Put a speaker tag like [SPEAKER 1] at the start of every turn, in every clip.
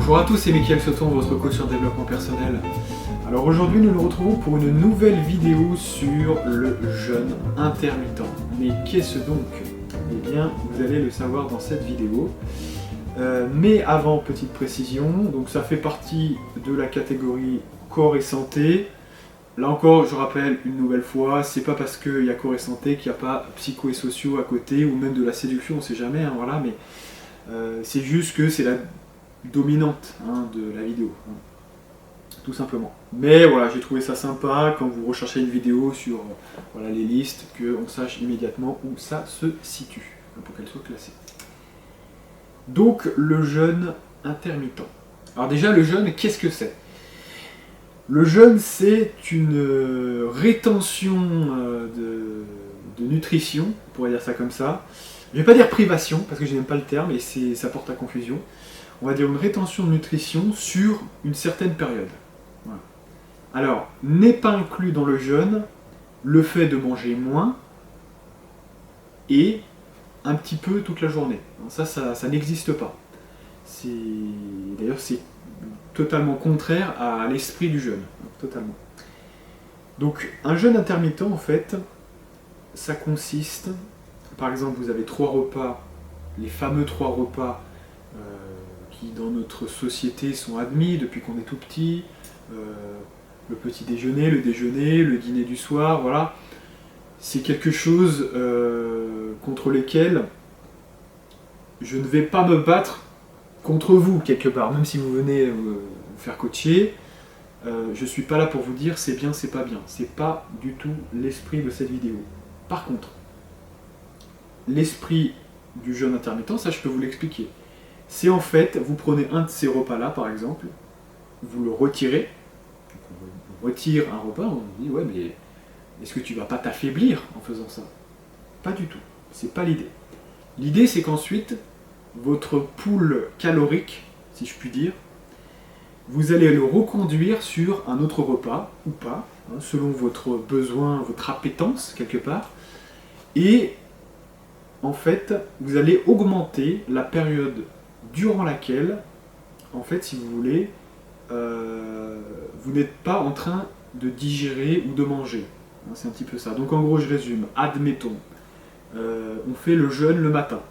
[SPEAKER 1] Bonjour à tous, c'est Mickaël Sauton, votre coach en développement personnel. Alors aujourd'hui nous nous retrouvons pour une nouvelle vidéo sur le jeûne intermittent. Mais qu'est-ce donc? Eh bien vous allez le savoir dans cette vidéo. Mais avant, petite précision, donc ça fait partie de la catégorie corps et santé. Là encore, je rappelle une nouvelle fois, c'est pas parce qu'il y a corps et santé qu'il n'y a pas psycho et sociaux à côté, ou même de la séduction, on sait jamais, hein, voilà, mais c'est juste que c'est la dominante de la vidéo, tout simplement. Mais voilà, j'ai trouvé ça sympa quand vous recherchez une vidéo sur voilà, les listes, qu'on sache immédiatement où ça se situe, pour qu'elle soit classée. Donc le jeûne intermittent. Alors déjà, le jeûne, qu'est-ce que c'est? Le jeûne, c'est une rétention de nutrition, on pourrait dire ça comme ça. Je ne vais pas dire privation, parce que je n'aime pas le terme, et ça porte à confusion. On va dire une rétention de nutrition sur une certaine période. Voilà. Alors, n'est pas inclus dans le jeûne le fait de manger moins et un petit peu toute la journée. Ça n'existe pas. D'ailleurs, c'est totalement contraire à l'esprit du jeûne. Totalement. Donc, un jeûne intermittent, en fait, ça consiste, par exemple, vous avez 3 repas, les fameux 3 repas qui, dans notre société, sont admis depuis qu'on est tout petit, le petit déjeuner, le dîner du soir, voilà. C'est quelque chose contre lequel je ne vais pas me battre contre vous, quelque part, même si vous venez vous faire coacher, je ne suis pas là pour vous dire c'est bien, c'est pas bien. C'est pas du tout l'esprit de cette vidéo. Par contre, l'esprit du jeûne intermittent, ça je peux vous l'expliquer. C'est en fait, vous prenez un de ces repas-là, par exemple, vous le retirez, on retire un repas, on dit ouais mais est-ce que tu vas pas t'affaiblir en faisant ça? Pas du tout, c'est pas l'idée. L'idée c'est qu'ensuite, votre pool calorique, si je puis dire, vous allez le reconduire sur un autre repas, ou pas, selon votre besoin, votre appétence, quelque part, et en fait, vous allez augmenter la période durant laquelle, en fait, si vous voulez, vous n'êtes pas en train de digérer ou de manger. C'est un petit peu ça. Donc en gros, je résume. Admettons, on fait le jeûne le matin.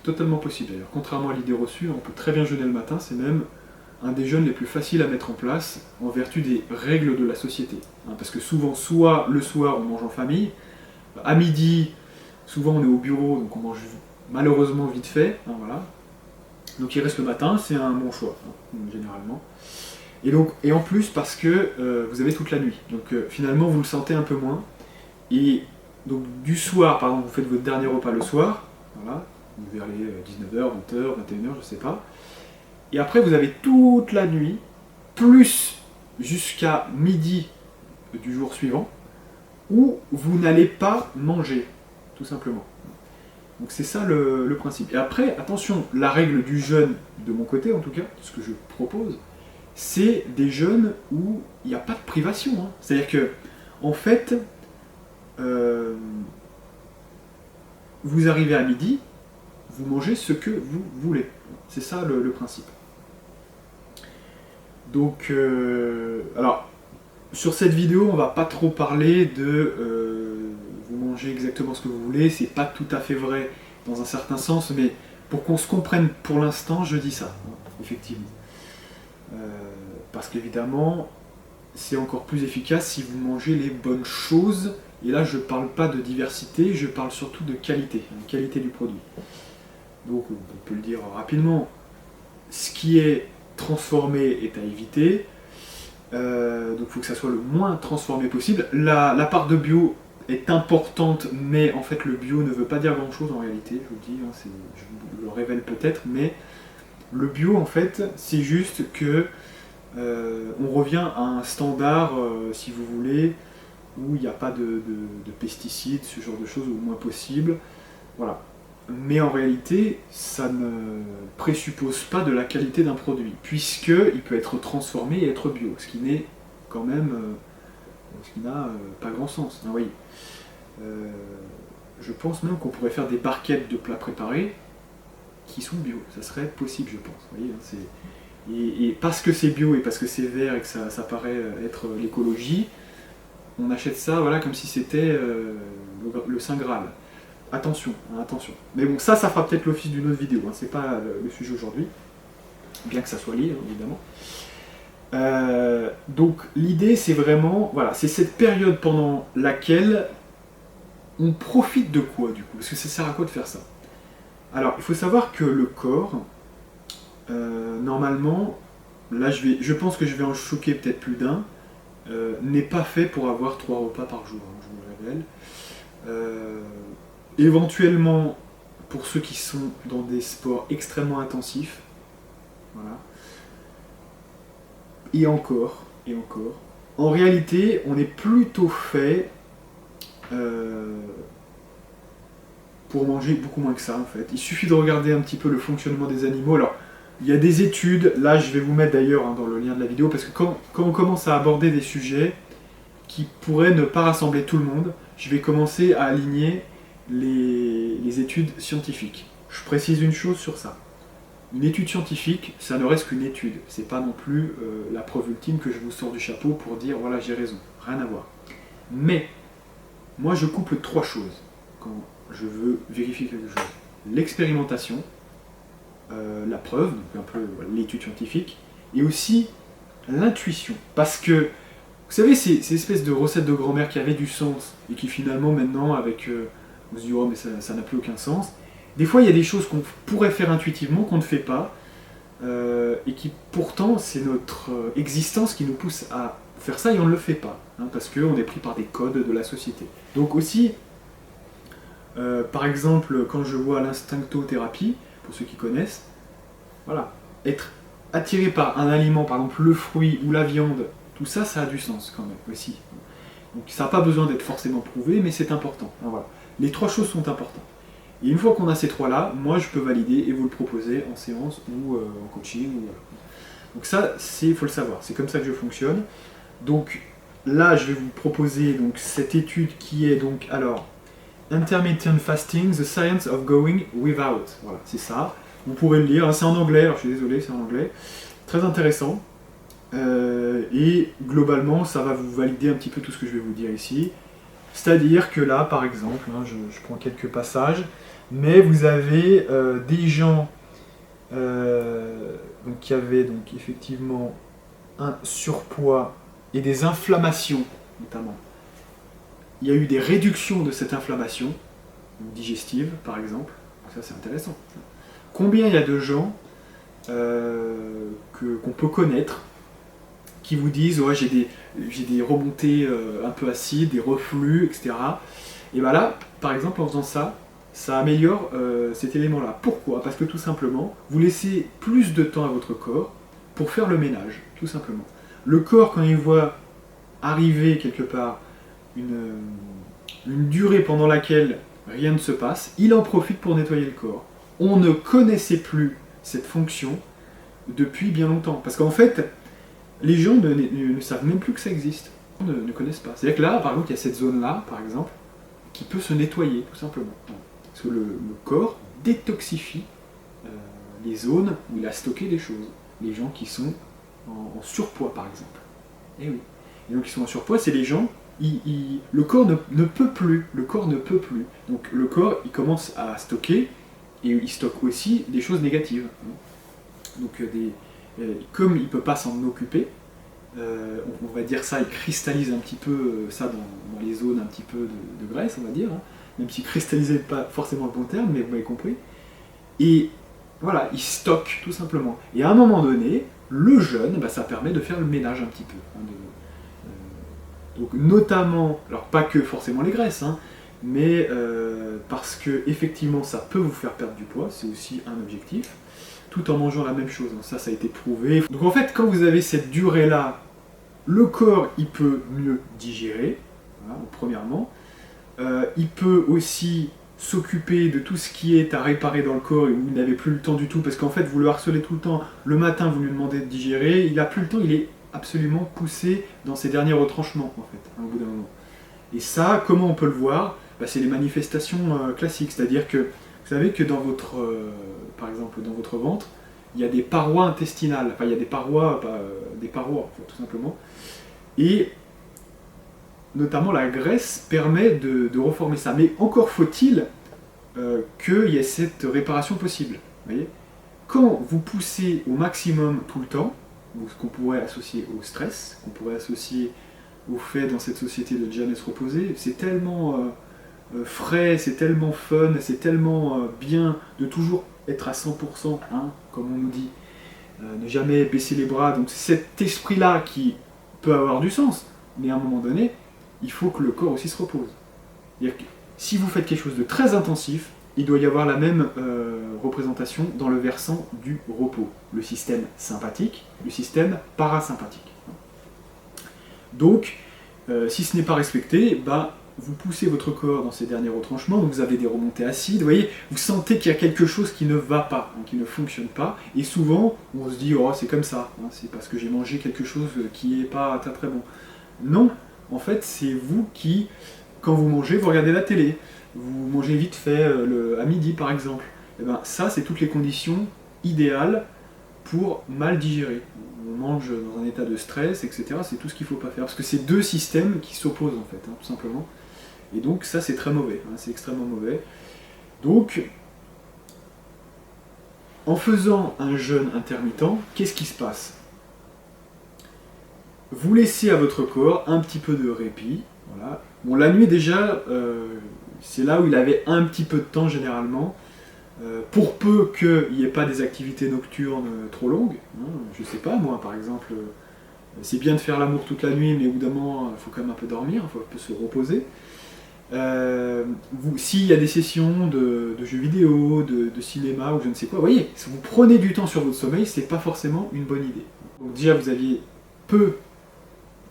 [SPEAKER 1] Totalement possible d'ailleurs. Contrairement à l'idée reçue, on peut très bien jeûner le matin, c'est même un des jeûnes les plus faciles à mettre en place en vertu des règles de la société. Parce que souvent, soit le soir, on mange en famille, à midi, souvent on est au bureau, donc on mange malheureusement vite fait, voilà. Donc il reste le matin, c'est un bon choix, généralement. Et en plus parce que vous avez toute la nuit, donc finalement vous le sentez un peu moins. Et donc du soir, par exemple, vous faites votre dernier repas le soir, voilà, vers les 19h, 20h, 21h, je sais pas. Et après vous avez toute la nuit, plus jusqu'à midi du jour suivant, où vous n'allez pas manger, tout simplement. Donc c'est ça le principe. Et après, attention, la règle du jeûne, de mon côté en tout cas, ce que je propose, c'est des jeûnes où il n'y a pas de privation. C'est-à-dire que, en fait, vous arrivez à midi, vous mangez ce que vous voulez. C'est ça le principe. Donc, alors, sur cette vidéo, on va pas trop parler de vous mangez exactement ce que vous voulez, c'est pas tout à fait vrai dans un certain sens, mais pour qu'on se comprenne pour l'instant, je dis ça, effectivement. Parce qu'évidemment, c'est encore plus efficace si vous mangez les bonnes choses, et là je parle pas de diversité, je parle surtout de qualité, de qualité du produit. Donc on peut le dire rapidement, ce qui est transformé est à éviter. Donc il faut que ça soit le moins transformé possible. La part de bio est importante, mais en fait le bio ne veut pas dire grand chose en réalité, je vous le dis, je vous le révèle peut-être, mais le bio en fait c'est juste que on revient à un standard, si vous voulez, où il n'y a pas de pesticides, ce genre de choses, au moins possible. Voilà. Mais en réalité, ça ne présuppose pas de la qualité d'un produit, puisqu'il peut être transformé et être bio, ce qui n'est quand même, ce qui n'a pas grand sens. Vous voyez. Je pense même qu'on pourrait faire des barquettes de plats préparés qui sont bio, ça serait possible, je pense. Vous voyez, Et parce que c'est bio et parce que c'est vert et que ça paraît être l'écologie, on achète ça voilà, comme si c'était le Saint Graal. Attention, hein, attention. Mais bon, ça fera peut-être l'office d'une autre vidéo, hein, c'est pas le sujet aujourd'hui, bien que ça soit lié, hein, évidemment. Donc l'idée c'est vraiment, voilà, c'est cette période pendant laquelle on profite de quoi du coup? Parce que ça sert à quoi de faire ça? Alors il faut savoir que le corps, normalement, là je pense que je vais en choquer peut-être plus d'un, n'est pas fait pour avoir 3 repas par jour, hein, je vous le révèle. Éventuellement, pour ceux qui sont dans des sports extrêmement intensifs, voilà. Et encore, et encore. En réalité, on est plutôt fait pour manger beaucoup moins que ça, en fait. Il suffit de regarder un petit peu le fonctionnement des animaux. Alors, il y a des études, là je vais vous mettre d'ailleurs hein, dans le lien de la vidéo, parce que quand on commence à aborder des sujets qui pourraient ne pas rassembler tout le monde, je vais commencer à aligner les études scientifiques. Je précise une chose sur ça. Une étude scientifique, ça ne reste qu'une étude. C'est pas non plus la preuve ultime que je vous sors du chapeau pour dire voilà j'ai raison. Rien à voir. Mais moi je couple 3 choses quand je veux vérifier quelque chose. L'expérimentation, la preuve, donc un peu voilà, l'étude scientifique, et aussi l'intuition. Parce que vous savez, ces espèces de recettes de grand-mère qui avaient du sens et qui finalement maintenant avec on se dit oh mais ça n'a plus aucun sens. Des fois, il y a des choses qu'on pourrait faire intuitivement, qu'on ne fait pas, et qui pourtant, c'est notre existence qui nous pousse à faire ça et on ne le fait pas, hein, parce qu'on est pris par des codes de la société. Donc aussi, par exemple, quand je vois l'instinctothérapie, pour ceux qui connaissent, voilà, être attiré par un aliment, par exemple le fruit ou la viande, tout ça, ça a du sens quand même aussi. Donc ça n'a pas besoin d'être forcément prouvé, mais c'est important. Alors, voilà. Les 3 choses sont importantes. Et une fois qu'on a ces 3-là, moi je peux valider et vous le proposer en séance ou en coaching. Ou voilà. Donc ça, il faut le savoir. C'est comme ça que je fonctionne. Donc là, je vais vous proposer donc, cette étude qui est donc, alors, Intermittent Fasting, The Science of Going Without. Voilà, c'est ça. Vous pourrez le lire. Hein, c'est en anglais, alors je suis désolé, c'est en anglais. Très intéressant. Et globalement, ça va vous valider un petit peu tout ce que je vais vous dire ici. C'est-à-dire que là, par exemple, hein, je prends quelques passages, mais vous avez des gens donc, qui avaient donc, effectivement un surpoids et des inflammations, notamment. Il y a eu des réductions de cette inflammation, digestive par exemple, donc ça c'est intéressant. Combien il y a de gens qu'on peut connaître qui vous disent ouais, j'ai des remontées un peu acides, des reflux, etc. Et bien là, par exemple, en faisant ça, ça améliore cet élément-là. Pourquoi? Parce que tout simplement, vous laissez plus de temps à votre corps pour faire le ménage, tout simplement. Le corps, quand il voit arriver quelque part une durée pendant laquelle rien ne se passe, il en profite pour nettoyer le corps. On ne connaissait plus cette fonction depuis bien longtemps. Parce qu'en fait, les gens ne savent même plus que ça existe, ne connaissent pas. C'est-à-dire que là, par exemple, il y a cette zone-là, par exemple, qui peut se nettoyer, tout simplement. Parce que le corps détoxifie les zones où il a stocké des choses. Les gens qui sont en surpoids, par exemple. Et oui. Les gens qui sont en surpoids, c'est les gens, le corps ne peut plus. Le corps ne peut plus. Donc le corps, il commence à stocker, et il stocke aussi des choses négatives. Donc comme il ne peut pas s'en occuper, on va dire ça, il cristallise un petit peu ça dans les zones un petit peu de graisse, on va dire, hein, même si cristalliser n'est pas forcément le bon terme, mais vous m'avez compris. Et voilà, il stocke tout simplement. Et à un moment donné, le jeûne, bah, ça permet de faire le ménage un petit peu. Hein, donc notamment, alors pas que forcément les graisses, hein, mais parce que effectivement ça peut vous faire perdre du poids, c'est aussi un objectif, tout en mangeant la même chose, ça a été prouvé. Donc en fait, quand vous avez cette durée-là, le corps, il peut mieux digérer, voilà, premièrement. Il peut aussi s'occuper de tout ce qui est à réparer dans le corps et où il n'avait plus le temps du tout, parce qu'en fait, vous le harcelez tout le temps, le matin, vous lui demandez de digérer, il n'a plus le temps, il est absolument poussé dans ses derniers retranchements, en fait, hein, au bout d'un moment. Et ça, comment on peut le voir? Bah, c'est les manifestations classiques, c'est-à-dire que vous savez que dans votre, par exemple, dans votre ventre, il y a des parois intestinales, enfin il y a des parois, des parois tout simplement, et notamment la graisse permet de reformer ça. Mais encore faut-il qu'il y ait cette réparation possible. Vous voyez, quand vous poussez au maximum tout le temps, ce qu'on pourrait associer au stress, qu'on pourrait associer au fait dans cette société de jamais se reposer, c'est tellement frais, c'est tellement fun, c'est tellement bien de toujours être à 100%, hein, comme on nous dit, ne jamais baisser les bras. Donc c'est cet esprit-là qui peut avoir du sens, mais à un moment donné, il faut que le corps aussi se repose. C'est-à-dire que si vous faites quelque chose de très intensif, il doit y avoir la même représentation dans le versant du repos. Le système sympathique, le système parasympathique. Donc, si ce n'est pas respecté, bah, vous poussez votre corps dans ses derniers retranchements, donc vous avez des remontées acides, vous voyez, vous sentez qu'il y a quelque chose qui ne va pas, hein, qui ne fonctionne pas, et souvent, on se dit, oh, c'est comme ça, hein, c'est parce que j'ai mangé quelque chose qui n'est pas très très bon. Non, en fait, c'est vous qui, quand vous mangez, vous regardez la télé, vous mangez vite fait à midi par exemple. Et ben, ça, c'est toutes les conditions idéales pour mal digérer. On mange dans un état de stress, etc. C'est tout ce qu'il ne faut pas faire. Parce que c'est deux systèmes qui s'opposent en fait, hein, tout simplement. Et donc ça, c'est très mauvais, hein, c'est extrêmement mauvais. Donc, en faisant un jeûne intermittent, qu'est-ce qui se passe? Vous laissez à votre corps un petit peu de répit. Voilà. Bon, la nuit déjà, c'est là où il avait un petit peu de temps généralement, pour peu qu'il n'y ait pas des activités nocturnes trop longues. Hein, je sais pas, moi par exemple, c'est bien de faire l'amour toute la nuit, mais au bout d'un moment, il faut quand même un peu dormir, il faut un peu se reposer. S'il y a des sessions de jeux vidéo, de cinéma ou je ne sais quoi, vous voyez, si vous prenez du temps sur votre sommeil, c'est pas forcément une bonne idée. Donc déjà, vous aviez peu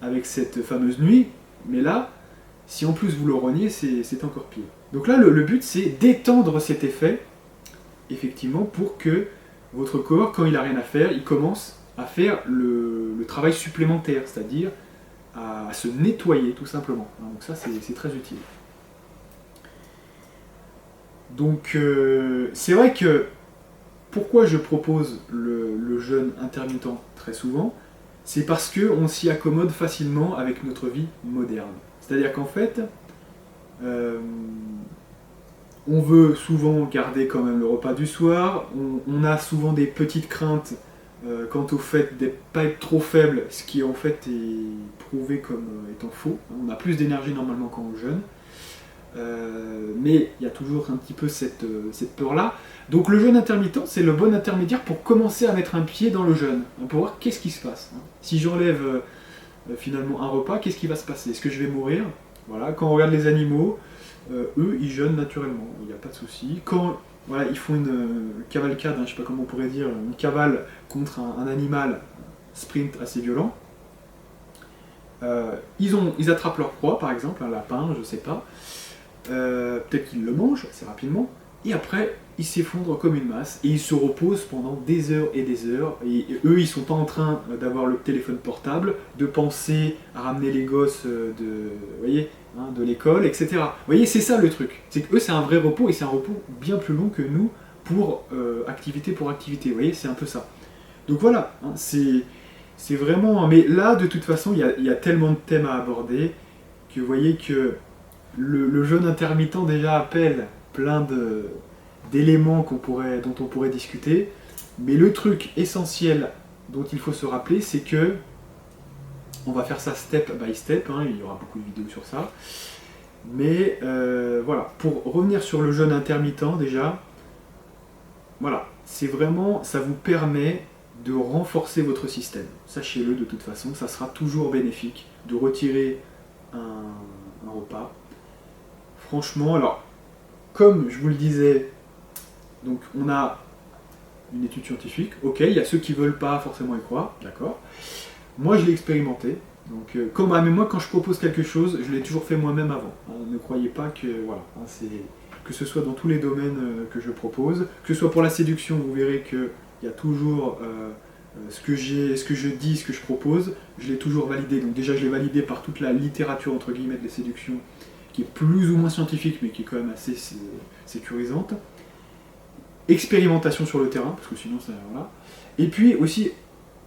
[SPEAKER 1] avec cette fameuse nuit, mais là, si en plus vous le reniez, c'est encore pire. Donc là, le but, c'est d'étendre cet effet, effectivement, pour que votre corps, quand il n'a rien à faire, il commence à faire le travail supplémentaire, c'est-à-dire à se nettoyer, tout simplement. Donc ça, c'est très utile. Donc, c'est vrai que, pourquoi je propose le jeûne intermittent très souvent, c'est parce qu'on s'y accommode facilement avec notre vie moderne. C'est-à-dire qu'en fait, on veut souvent garder quand même le repas du soir, on a souvent des petites craintes quant au fait de ne pas être trop faible, ce qui en fait est prouvé comme étant faux. On a plus d'énergie normalement quand on jeûne, mais il y a toujours un petit peu cette peur-là. Donc le jeûne intermittent, c'est le bon intermédiaire pour commencer à mettre un pied dans le jeûne, pour voir qu'est-ce qui se passe. Si j'enlève finalement un repas, qu'est-ce qui va se passer? Est-ce que je vais mourir? Voilà. Quand on regarde les animaux, eux, ils jeûnent naturellement, il n'y a pas de souci. Quand voilà, ils font une cavalcade, je ne sais pas comment on pourrait dire, une cavale contre un animal, sprint assez violent, ils attrapent leur proie, par exemple, un lapin, je ne sais pas, peut-être qu'ils le mangent assez rapidement, et après, ils s'effondrent comme une masse, et ils se reposent pendant des heures, et eux, ils sont pas en train d'avoir le téléphone portable, de penser à ramener les gosses vous voyez, hein, de l'école, etc. Vous voyez, c'est ça le truc, c'est qu'eux, c'est un vrai repos, et c'est un repos bien plus long que nous, pour activité pour activité, vous voyez, c'est un peu ça. Donc voilà, hein, c'est vraiment... Mais là, de toute façon, il y a tellement de thèmes à aborder, que vous voyez que le jeûne intermittent déjà appelle plein d'éléments dont on pourrait discuter, mais le truc essentiel dont il faut se rappeler, c'est que on va faire ça step by step, hein, il y aura beaucoup de vidéos sur ça, mais voilà, pour revenir sur le jeûne intermittent déjà, voilà, c'est vraiment, ça vous permet de renforcer votre système. Sachez-le, de toute façon, ça sera toujours bénéfique de retirer un repas. Franchement, alors, comme je vous le disais, donc on a une étude scientifique, ok, il y a ceux qui ne veulent pas forcément y croire, d'accord. Moi, je l'ai expérimenté, donc mais moi, quand je propose quelque chose, je l'ai toujours fait moi-même avant. Hein, ne croyez pas que, voilà, hein, que ce soit dans tous les domaines que je propose, que ce soit pour la séduction, vous verrez qu'il y a toujours ce que je dis, ce que je propose, je l'ai toujours validé. Donc déjà, je l'ai validé par toute la littérature, entre guillemets, de la séduction, qui est plus ou moins scientifique, mais qui est quand même assez sécurisante. expérimentation sur le terrain, parce que sinon ça... Voilà. Et puis aussi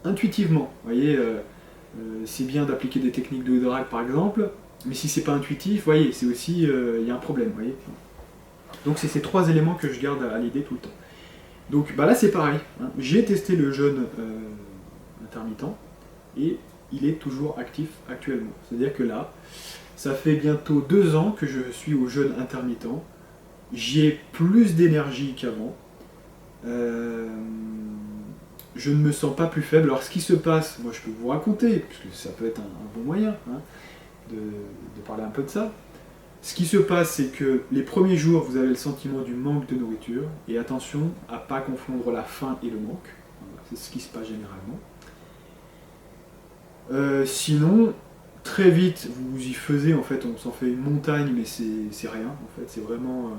[SPEAKER 1] intuitivement, vous voyez, c'est bien d'appliquer des techniques de drag par exemple, mais si c'est pas intuitif, vous voyez, c'est aussi, il y a un problème, vous voyez. Donc c'est ces 3 éléments que je garde à l'idée tout le temps. Donc bah là c'est pareil, hein. J'ai testé le jeûne intermittent, et il est toujours actif actuellement. C'est-à-dire que là, ça fait bientôt 2 ans que je suis au jeûne intermittent, j'ai plus d'énergie qu'avant, je ne me sens pas plus faible. Alors ce qui se passe, moi je peux vous raconter, puisque ça peut être un bon moyen hein, de parler un peu de ça. Ce qui se passe, c'est que les premiers jours, vous avez le sentiment du manque de nourriture, et attention à ne pas confondre la faim et le manque. Voilà, c'est ce qui se passe généralement. Sinon, très vite, vous y faisiez, en fait, on s'en fait une montagne, mais c'est rien, en fait, c'est vraiment...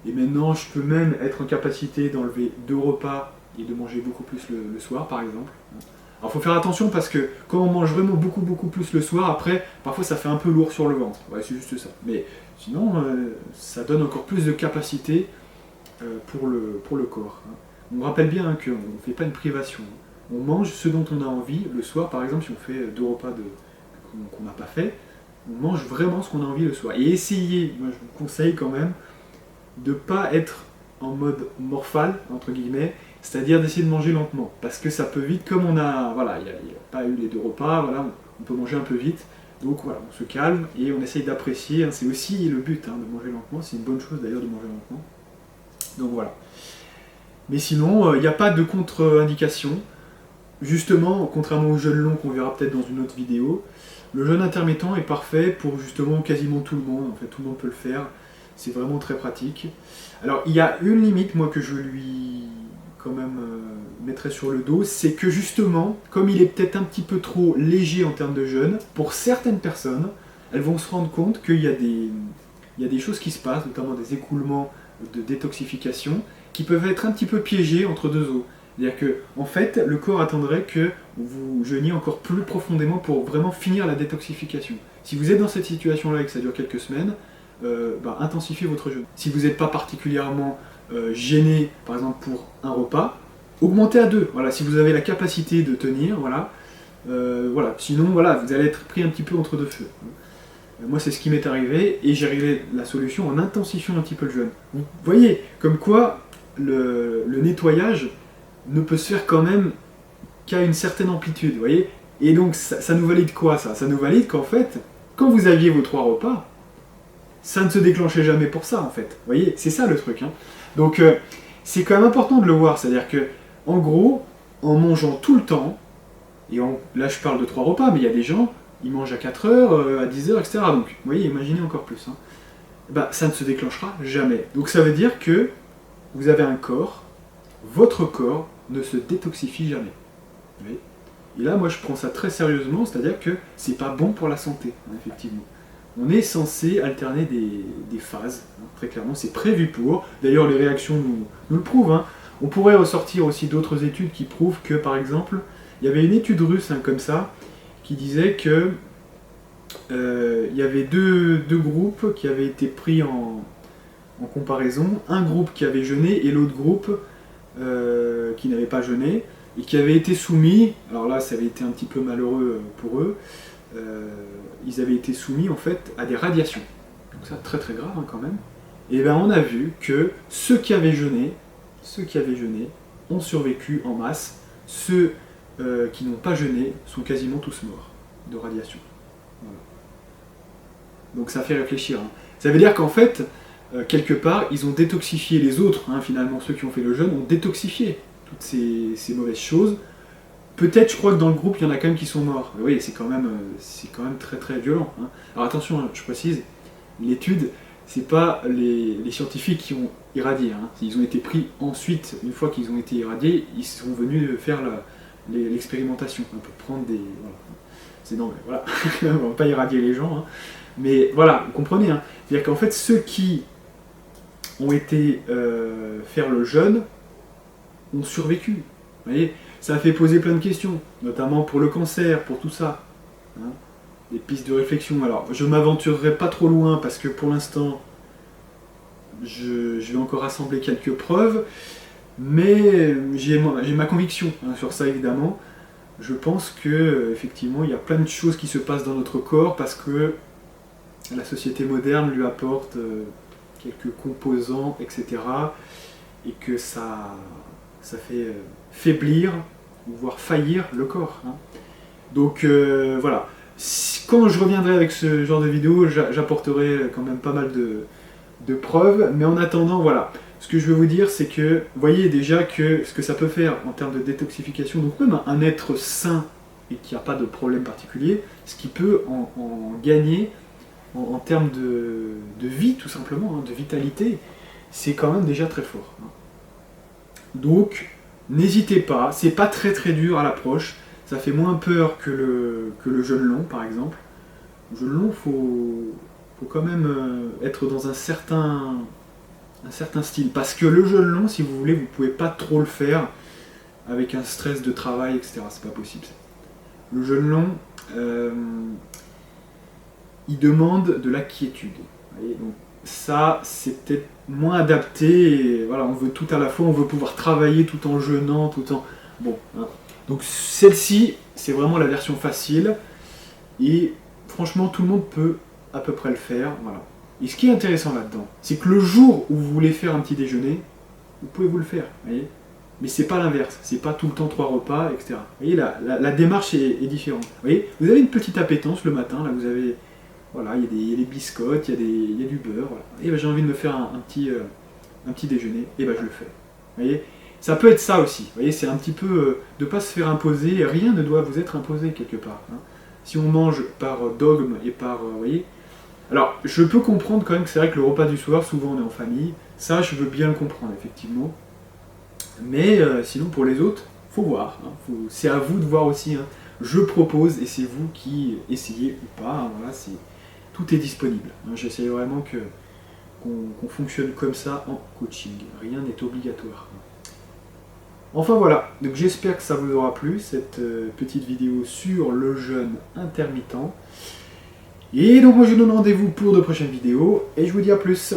[SPEAKER 1] Et maintenant, je peux même être en capacité d'enlever 2 repas et de manger beaucoup plus le soir, par exemple. Alors, il faut faire attention parce que quand on mange vraiment beaucoup plus le soir, après, parfois ça fait un peu lourd sur le ventre. Ouais, c'est juste ça. Mais sinon, ça donne encore plus de capacité pour le corps. On me rappelle bien qu'on ne fait pas une privation. On mange ce dont on a envie. Le soir, par exemple, si on fait 2 repas qu'on n'a pas fait, on mange vraiment ce qu'on a envie le soir. Et essayez, moi je vous conseille quand même, de ne pas être en mode morphale, entre guillemets, c'est-à-dire d'essayer de manger lentement, parce que ça peut vite, comme on a, voilà, il n'y a pas eu les 2 repas, voilà, on peut manger un peu vite, donc voilà, on se calme et on essaye d'apprécier, hein, c'est aussi le but hein, de manger lentement, c'est une bonne chose d'ailleurs de manger lentement, donc voilà. Mais sinon, il n'y a pas de contre-indication, justement, contrairement au jeûne long qu'on verra peut-être dans une autre vidéo, le jeûne intermittent est parfait pour justement quasiment tout le monde, en fait tout le monde peut le faire, c'est vraiment très pratique. Alors il y a une limite moi que je lui quand même mettrais sur le dos, c'est que justement, comme il est peut-être un petit peu trop léger en termes de jeûne, pour certaines personnes, elles vont se rendre compte qu'il y a des choses qui se passent, notamment des écoulements de détoxification, qui peuvent être un petit peu piégés entre 2 eaux. C'est-à-dire que, en fait, le corps attendrait que vous jeûniez encore plus profondément pour vraiment finir la détoxification. Si vous êtes dans cette situation-là et que ça dure quelques semaines, intensifiez votre jeûne. Si vous n'êtes pas particulièrement gêné, par exemple pour un repas, augmentez à 2. Voilà, si vous avez la capacité de tenir, voilà. Sinon, voilà, vous allez être pris un petit peu entre 2 feux. Moi, c'est ce qui m'est arrivé, et j'ai réglé la solution en intensifiant un petit peu le jeûne. Vous voyez, comme quoi le nettoyage ne peut se faire quand même qu'à une certaine amplitude, vous voyez. Et donc, ça nous valide quoi, ça? Ça nous valide qu'en fait, quand vous aviez vos 3 repas, ça ne se déclenchait jamais pour ça, en fait. Vous voyez, c'est ça le truc. Hein. Donc, c'est quand même important de le voir. C'est-à-dire que, en gros, en mangeant tout le temps, et là je parle de 3 repas, mais il y a des gens, ils mangent à 4 heures, à 10 heures, etc. Donc, vous voyez, imaginez encore plus. Hein. Ça ne se déclenchera jamais. Donc, ça veut dire que vous avez un corps, votre corps ne se détoxifie jamais. Vous voyez. Et là, moi, je prends ça très sérieusement, c'est-à-dire que c'est pas bon pour la santé, hein, effectivement. On est censé alterner des phases, hein, très clairement, c'est prévu pour. D'ailleurs, les réactions nous le prouvent. Hein. On pourrait ressortir aussi d'autres études qui prouvent que, par exemple, il y avait une étude russe hein, comme ça, qui disait que il y avait deux groupes qui avaient été pris en comparaison. Un groupe qui avait jeûné et l'autre groupe qui n'avait pas jeûné, et qui avait été soumis, alors là ça avait été un petit peu malheureux pour eux, ils avaient été soumis en fait à des radiations. Donc ça très très grave hein, quand même. Et bien on a vu que ceux qui avaient jeûné ont survécu en masse, ceux qui n'ont pas jeûné sont quasiment tous morts de radiation. Voilà. Donc ça fait réfléchir. Hein. Ça veut dire qu'en fait, quelque part, ils ont détoxifié les autres, hein, finalement ceux qui ont fait le jeûne ont détoxifié toutes ces mauvaises choses. Peut-être, je crois que dans le groupe, il y en a quand même qui sont morts. Mais oui, c'est quand même très très violent. Hein. Alors attention, hein, je précise, l'étude, c'est pas les scientifiques qui ont irradié. Hein. Ils ont été pris ensuite, une fois qu'ils ont été irradiés, ils sont venus faire l'expérimentation. On peut prendre des... Voilà. C'est normal, voilà. On va pas irradier les gens. Hein. Mais voilà, vous comprenez. Hein. C'est-à-dire qu'en fait, ceux qui ont été faire le jeûne ont survécu. Vous voyez, ça a fait poser plein de questions, notamment pour le cancer, pour tout ça. Hein, des pistes de réflexion. Alors, je ne m'aventurerai pas trop loin parce que pour l'instant, je vais encore rassembler quelques preuves, mais j'ai ma conviction hein, sur ça évidemment. Je pense que effectivement il y a plein de choses qui se passent dans notre corps parce que la société moderne lui apporte quelques composants, etc. Et que ça fait faiblir, voire faillir le corps. Hein. Donc voilà. Quand je reviendrai avec ce genre de vidéo, j'apporterai quand même pas mal de preuves. Mais en attendant, voilà. Ce que je veux vous dire, c'est que vous voyez déjà que ce que ça peut faire en termes de détoxification, donc même un être sain et qui n'a pas de problème particulier, ce qui peut en gagner en termes de vie tout simplement, hein, de vitalité, c'est quand même déjà très fort. Hein. Donc n'hésitez pas, c'est pas très dur à l'approche, ça fait moins peur que le jeûne long par exemple. Le jeûne long, faut quand même être dans un certain style. Parce que le jeûne long, si vous voulez, vous pouvez pas trop le faire avec un stress de travail, etc. C'est pas possible. Le jeûne long, il demande de la quiétude. Vous voyez, donc ça, c'est peut-être moins adapté. Et voilà, on veut tout à la fois, on veut pouvoir travailler tout en jeûnant, tout en... Bon, hein. Donc celle-ci, c'est vraiment la version facile. Et franchement, tout le monde peut à peu près le faire. Voilà. Et ce qui est intéressant là-dedans, c'est que le jour où vous voulez faire un petit déjeuner, vous pouvez vous le faire, voyez. Mais c'est pas l'inverse, c'est pas tout le temps 3 repas, etc. Vous voyez, la démarche est différente. Vous voyez, vous avez une petite appétence le matin, là vous avez, voilà, il y a des biscottes, il y a du beurre, voilà. Et ben, j'ai envie de me faire un petit déjeuner, et ben je le fais. Vous voyez, ça peut être ça aussi, vous voyez, c'est un petit peu de ne pas se faire imposer, rien ne doit vous être imposé quelque part. Hein. Si on mange par dogme et par, vous voyez, alors, je peux comprendre quand même que c'est vrai que le repas du soir, souvent on est en famille, ça je veux bien le comprendre effectivement, mais sinon pour les autres, faut voir, hein, c'est à vous de voir aussi, hein. Je propose et c'est vous qui essayez ou pas, hein, voilà, tout est disponible, hein. J'essaie vraiment qu'on fonctionne comme ça en coaching, rien n'est obligatoire. Enfin voilà, donc j'espère que ça vous aura plu, cette petite vidéo sur le jeûne intermittent. Et donc moi je vous donne rendez-vous pour de prochaines vidéos, et je vous dis à plus.